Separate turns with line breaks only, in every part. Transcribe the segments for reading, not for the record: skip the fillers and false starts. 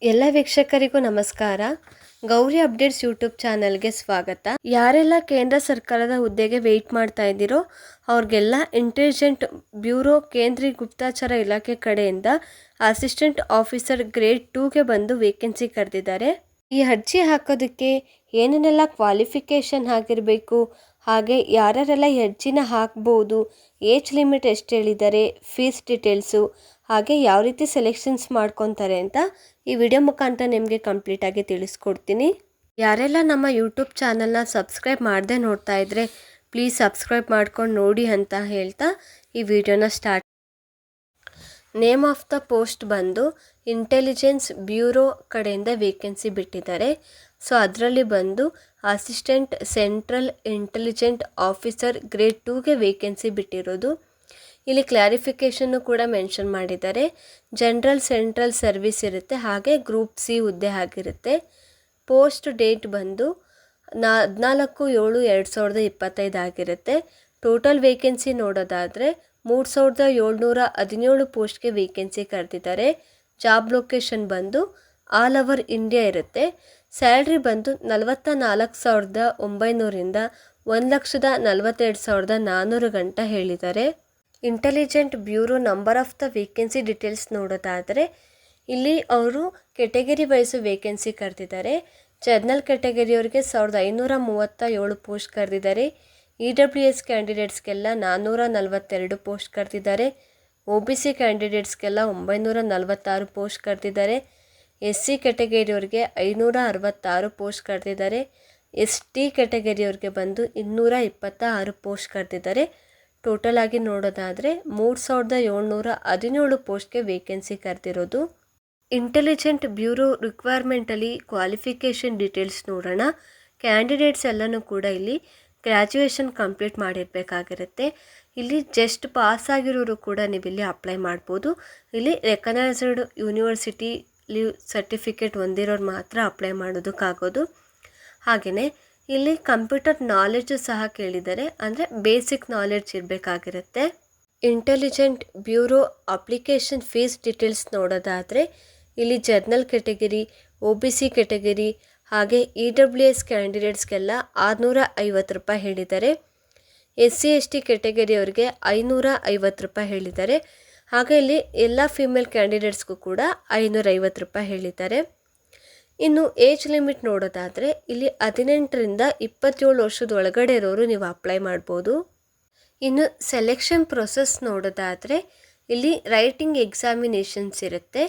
ಎಲ್ಲ ವೀಕ್ಷಕರಿಗೂ ನಮಸ್ಕಾರ. Gauri updates YouTube ಚಾನಲ್ಗೆ ಸ್ವಾಗತ. ಯಾರೆಲ್ಲ ಕೇಂದ್ರ ಸರ್ಕಾರದ ಹುದ್ದೆಗೆ ವೆಯ್ಟ್ ಮಾಡ್ತಾ ಇದ್ದೀರೋ ಅವ್ರಿಗೆಲ್ಲ ಇಂಟೆಲಿಜೆಂಟ್ ಬ್ಯೂರೋ ಕೇಂದ್ರೀಯ ಗುಪ್ತಚರ ಇಲಾಖೆ ಕಡೆಯಿಂದ ಅಸಿಸ್ಟೆಂಟ್ ಆಫೀಸರ್ ಗ್ರೇಡ್ 2ಗೆ ಬಂದು ವೇಕೆನ್ಸಿ ಕರೆದಿದ್ದಾರೆ. ಈ ಅರ್ಜಿ ಹಾಕೋದಕ್ಕೆ ಏನೇನೆಲ್ಲ ಕ್ವಾಲಿಫಿಕೇಷನ್ ಆಗಿರಬೇಕು, ಹಾಗೆ ಯಾರೆಲ್ಲ ಅರ್ಜಿನ ಹಾಕ್ಬೋದು, ಏಜ್ ಲಿಮಿಟ್ ಎಷ್ಟು ಹೇಳಿದ್ದಾರೆ, ಫೀಸ್ ಡೀಟೇಲ್ಸು, ಹಾಗೆ ಯಾವ ರೀತಿ ಸೆಲೆಕ್ಷನ್ಸ್ ಮಾಡ್ಕೊತಾರೆ ಅಂತ ಈ ವಿಡಿಯೋ ಮುಖಾಂತರ ನಿಮಗೆ ಕಂಪ್ಲೀಟಾಗಿ ತಿಳಿಸ್ಕೊಡ್ತೀನಿ. ಯಾರೆಲ್ಲ ನಮ್ಮ ಯೂಟ್ಯೂಬ್ ಚಾನಲ್ನ ಸಬ್ಸ್ಕ್ರೈಬ್ ಮಾಡದೆ ನೋಡ್ತಾ ಇದ್ದರೆ ಪ್ಲೀಸ್ ಸಬ್ಸ್ಕ್ರೈಬ್ ಮಾಡ್ಕೊಂಡು ನೋಡಿ ಅಂತ ಹೇಳ್ತಾ ಈ ವಿಡಿಯೋನ start. Name of the post ಬಂದು ಇಂಟೆಲಿಜೆನ್ಸ್ ಬ್ಯೂರೋ ಕಡೆಯಿಂದ ವೇಕೆನ್ಸಿ ಬಿಟ್ಟಿದ್ದಾರೆ. ಸೊ ಅದರಲ್ಲಿ ಬಂದು assistant central intelligent officer grade 2ಗೆ ವೇಕೆನ್ಸಿ ಬಿಟ್ಟಿರೋದು. ಇಲ್ಲಿ ಕ್ಲಾರಿಫಿಕೇಷನ್ನು ಕೂಡ ಮೆನ್ಷನ್ ಮಾಡಿದ್ದಾರೆ. ಜನರಲ್ ಸೆಂಟ್ರಲ್ ಸರ್ವಿಸ್ ಇರುತ್ತೆ, ಹಾಗೆ ಗ್ರೂಪ್ ಸಿ ಹುದ್ದೆ ಆಗಿರುತ್ತೆ. ಪೋಸ್ಟ್ ಡೇಟ್ ಬಂದು 14/7/2025 ಆಗಿರುತ್ತೆ. ಟೋಟಲ್ ವೇಕೆನ್ಸಿ ನೋಡೋದಾದರೆ 3717 ಪೋಸ್ಟ್ಗೆ ವೇಕೆನ್ಸಿ ಕರೆದಿದ್ದಾರೆ. ಜಾಬ್ ಲೊಕೇಶನ್ ಬಂದು ಆಲ್ ಓವರ್ ಇಂಡಿಯಾ ಇರುತ್ತೆ. ಸ್ಯಾಲ್ರಿ ಬಂದು 44,900ರಿಂದ 1,42,400 ಗಂಟ ಹೇಳಿದ್ದಾರೆ. Intelligent bureau number of the vacancy details ನೋಡೋದಾದರೆ ಇಲ್ಲಿ ಅವರು ಕೆಟಗರಿ ವೈಸ್ ವೇಕೆನ್ಸಿ ಕರೆದಿದ್ದಾರೆ. ಜನರಲ್ ಕೆಟಗರಿಯವ್ರಿಗೆ 1537 ಪೋಸ್ಟ್ ಕರೆದಿದ್ದಾರೆ. EWS ಕ್ಯಾಂಡಿಡೇಟ್ಸ್ಗೆಲ್ಲ 442 ಪೋಸ್ಟ್ ಕರೆದಿದ್ದಾರೆ. OBC ಕ್ಯಾಂಡಿಡೇಟ್ಸ್ಗೆಲ್ಲ 946 ಪೋಸ್ಟ್ ಕರೆದಿದ್ದಾರೆ. SC ಕೆಟಗರಿಯವ್ರಿಗೆ 566 ಪೋಸ್ಟ್ ಕರೆದಿದ್ದಾರೆ. ST ಕೆಟಗರಿಯವ್ರಿಗೆ ಬಂದು 226 ಪೋಸ್ಟ್ ಕರೆದಿದ್ದಾರೆ. ಟೋಟಲ್ ಆಗಿ ನೋಡೋದಾದರೆ 3717 ಪೋಸ್ಟ್ಗೆ ವೇಕೆನ್ಸಿ ಕರೆದಿರೋದು. ಇಂಟೆಲಿಜೆಂಟ್ ಬ್ಯೂರೋ ರಿಕ್ವೈರ್ಮೆಂಟಲ್ಲಿ ಕ್ವಾಲಿಫಿಕೇಷನ್ ಡೀಟೇಲ್ಸ್ ನೋಡೋಣ. ಕ್ಯಾಂಡಿಡೇಟ್ಸ್ ಎಲ್ಲನೂ ಕೂಡ ಇಲ್ಲಿ ಗ್ರ್ಯಾಜುಯೇಷನ್ ಕಂಪ್ಲೀಟ್ ಮಾಡಿರಬೇಕಾಗಿರುತ್ತೆ. ಇಲ್ಲಿ ಜಸ್ಟ್ ಪಾಸ್ ಆಗಿರೋರು ಕೂಡ ನೀವಿಲ್ಲಿ ಅಪ್ಲೈ ಮಾಡ್ಬೋದು. ಇಲ್ಲಿ ರೆಕಗ್ನೈಸ್ಡ್ ಯೂನಿವರ್ಸಿಟಿ ಲೀವ್ ಸರ್ಟಿಫಿಕೇಟ್ ಹೊಂದಿರೋರು ಮಾತ್ರ ಅಪ್ಲೈ ಮಾಡೋದಕ್ಕಾಗೋದು. ಹಾಗೆಯೇ ಇಲ್ಲಿ ಕಂಪ್ಯೂಟರ್ ನಾಲೆಡ್ಜು ಸಹ ಕೇಳಿದ್ದಾರೆ, ಅಂದರೆ ಬೇಸಿಕ್ ನಾಲೆಡ್ಜ್ ಇರಬೇಕಾಗಿರುತ್ತೆ. Intelligent bureau application fees details ನೋಡೋದಾದರೆ ಇಲ್ಲಿ ಜನರಲ್ ಕೆಟಗರಿ, OBC ಕೆಟಗರಿ, ಹಾಗೆ EWS ಕ್ಯಾಂಡಿಡೇಟ್ಸ್ಗೆಲ್ಲ 650 ರೂಪಾಯಿ ಹೇಳಿದ್ದಾರೆ. SC ST ಕೆಟಗರಿಯವ್ರಿಗೆ 550 ರೂಪಾಯಿ ಹೇಳಿದ್ದಾರೆ. ಹಾಗೆ ಇಲ್ಲಿ ಎಲ್ಲ ಫಿಮೇಲ್ ಕ್ಯಾಂಡಿಡೇಟ್ಸ್ಗೂ ಕೂಡ 550 ರೂಪಾಯಿ ಹೇಳಿದ್ದಾರೆ. ಇನ್ನು ಏಜ್ ಲಿಮಿಟ್ ನೋಡೋದಾದರೆ ಇಲ್ಲಿ 18ರಿಂದ 27 ವರ್ಷದ ಒಳಗಡೆ ಇರೋರು ನೀವು ಅಪ್ಲೈ ಮಾಡ್ಬೋದು. ಇನ್ನು ಸೆಲೆಕ್ಷನ್ ಪ್ರೊಸೆಸ್ ನೋಡೋದಾದರೆ ಇಲ್ಲಿ ರೈಟಿಂಗ್ ಎಕ್ಸಾಮಿನೇಷನ್ಸ್ ಇರುತ್ತೆ,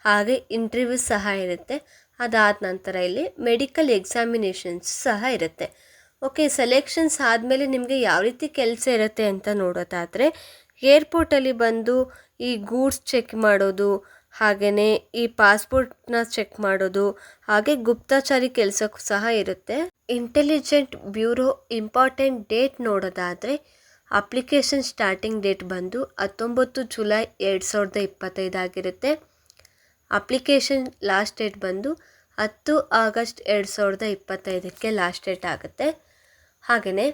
ಹಾಗೆ ಇಂಟರ್ವ್ಯೂಸ್ ಸಹ ಇರುತ್ತೆ. ಅದಾದ ನಂತರ ಇಲ್ಲಿ ಮೆಡಿಕಲ್ ಎಕ್ಸಾಮಿನೇಷನ್ಸ್ ಸಹ ಇರುತ್ತೆ. ಓಕೆ, ಸೆಲೆಕ್ಷನ್ಸ್ ಆದಮೇಲೆ ನಿಮಗೆ ಯಾವ ರೀತಿ ಕೆಲಸ ಇರುತ್ತೆ ಅಂತ ನೋಡೋದಾದರೆ ಏರ್ಪೋರ್ಟಲ್ಲಿ ಬಂದು ಈ ಗೂಡ್ಸ್ ಚೆಕ್ ಮಾಡೋದು, ಹಾಗೆಯೇ ಈ ಪಾಸ್ಪೋರ್ಟ್ನ ಚೆಕ್ ಮಾಡೋದು, ಹಾಗೆ ಗುಪ್ತಚರಿ ಕೆಲಸಕ್ಕೂ ಸಹ ಇರುತ್ತೆ. ಇಂಟೆಲಿಜೆಂಟ್ ಬ್ಯೂರೋ ಇಂಪಾರ್ಟೆಂಟ್ ಡೇಟ್ ನೋಡೋದಾದರೆ ಅಪ್ಲಿಕೇಶನ್ ಸ್ಟಾರ್ಟಿಂಗ್ ಡೇಟ್ ಬಂದು 19 ಜುಲೈ 2025 ಆಗಿರುತ್ತೆ. ಅಪ್ಲಿಕೇಶನ್ ಲಾಸ್ಟ್ ಡೇಟ್ ಬಂದು 10 ಆಗಸ್ಟ್ 2025ಕ್ಕೆ ಲಾಸ್ಟ್ ಡೇಟ್ ಆಗುತ್ತೆ. ಹಾಗೆಯೇ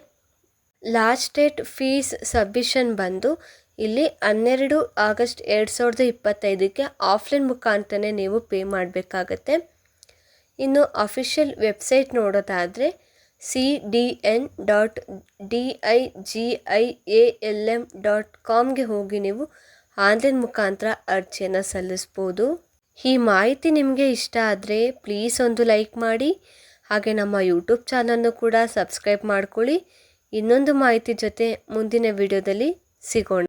ಲಾಸ್ಟ್ ಡೇಟ್ ಫೀಸ್ ಸಬ್ಮಿಷನ್ ಬಂದು ಇಲ್ಲಿ 12 ಆಗಸ್ಟ್ 2025ಕ್ಕೆ ಆಫ್ಲೈನ್ ಮುಖಾಂತರನೇ ನೀವು ಪೇ ಮಾಡಬೇಕಾಗತ್ತೆ. ಇನ್ನು ಅಫಿಷಿಯಲ್ ವೆಬ್ಸೈಟ್ ನೋಡೋದಾದರೆ cdn.digalm.comಗೆ ಹೋಗಿ ನೀವು ಆನ್ಲೈನ್ ಮುಖಾಂತರ ಅರ್ಜಿಯನ್ನು ಸಲ್ಲಿಸ್ಬೋದು. ಈ ಮಾಹಿತಿ ನಿಮಗೆ ಇಷ್ಟ ಆದರೆ ಪ್ಲೀಸ್ ಒಂದು ಲೈಕ್ ಮಾಡಿ, ಹಾಗೆ ನಮ್ಮ ಯೂಟ್ಯೂಬ್ ಚಾನಲ್ನು ಕೂಡ ಸಬ್ಸ್ಕ್ರೈಬ್ ಮಾಡ್ಕೊಳ್ಳಿ. ಇನ್ನೊಂದು ಮಾಹಿತಿ ಜೊತೆ ಮುಂದಿನ ವಿಡಿಯೋದಲ್ಲಿ ಸಿಗೋಣ.